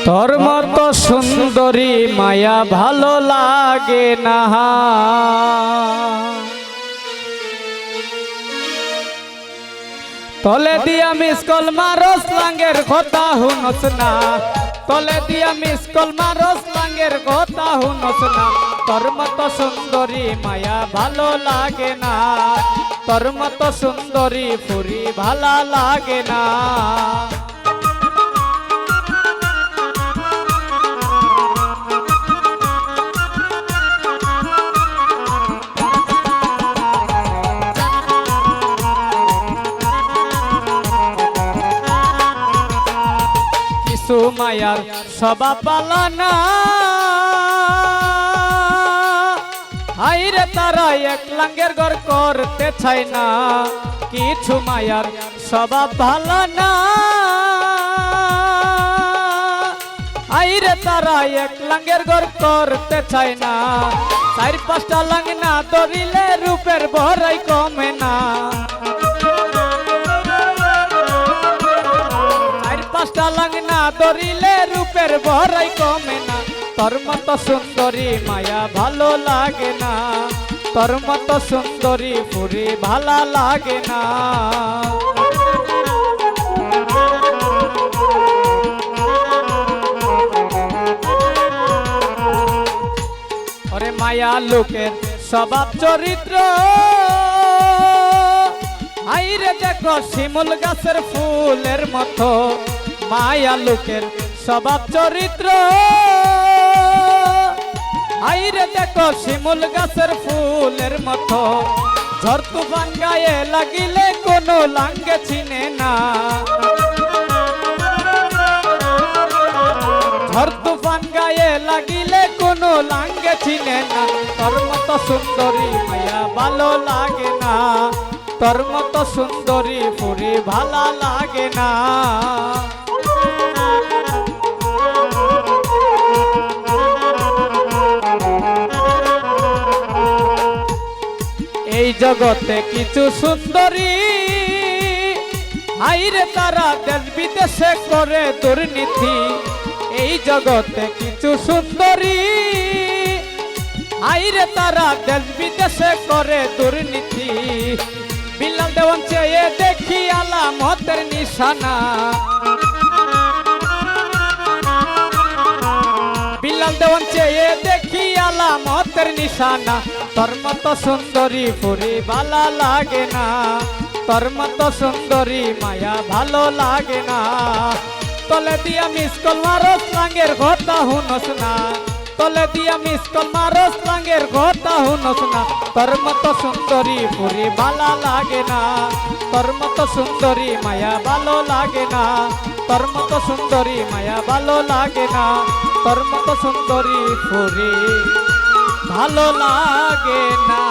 তোর মতো সুন্দরী মায়া ভালো লাগে না। তলে দিয়া মিস কল মারস লাঙ্গের কথা হুনস না। তলে দিয়া মিস কল মারস লাঙ্গের কথা হুনস না। তোর মতো সুন্দরী মায়া ভালো লাগে না। তোর মতো সুন্দরী পুরি ভালো লাগে না। মায়ার স্বভাব পালানা হাইরে তারা এক লাঙ্গের ঘর করতে চায় না। কিছু মায়ার স্বভাব ভালো না হাইরে তারা এক লাঙ্গের ঘর করতে চায় না। চার পাঁচটা লাঙ্গ না ধরিলে রূপের ভরাই কমে না। পাঁচটা লাঙ্গ না ধরিলে রূপের ভরাই কমে না। তোর মতো সুন্দরী মায়া ভালো লাগে না। তোর মতো সুন্দরী পুরি ভালো লাগে না। ওরে মায়া লোকের স্বভাব চরিত্র আইরে দেখো শিমুল গাছের ফুলের মতো। মায়া লোকের স্বভাব চরিত্র আইরে দেখো শিমুল গাছের ফুলের মতো। ঝড় তুফান গায়ে লাগিলে কোনো লাঙ্গে চিনে না। ঝড় তুফান গায়ে লাগিলে কোনো লাঙ্গে চিনে না। তোর মতো সুন্দরী মায়া ভালো লাগে না। তোর মতো সুন্দরী পুরি ভালো লাগে না। এই জগতে কিছু সুন্দরী হাইরে তারা দেশ বিদেশে করে দুর্নীতি। এই জগতে কিছু সুন্দরী হাইরে তারা দেশ বিদেশে করে দুর্নীতি। বিলাল দেওয়ান চেয়ে দেখি আলামতের নিশানা। বিলাল দেওয়ান চেয়ে দেখি আলামতের নিশানা। তোর মতো সুন্দরী পুরি ভালো লাগে না। তোর মতো সুন্দরী মায়া ভালো লাগে না। তলে দিয়া মিস কল মারস লাঙ্গের কথা হুনস না। তলে দিয়া মিস কল মারস লাঙ্গের কথা হুনস না। তোর মতো সুন্দরী পুরি ভালো লাগে না। তোর মতো সুন্দরী মায়া ভালো লাগে না। তোর মতো সুন্দরী মায়া ভালো লাগে না। তোর মতো সুন্দরী পুরি ভালো লাগে না।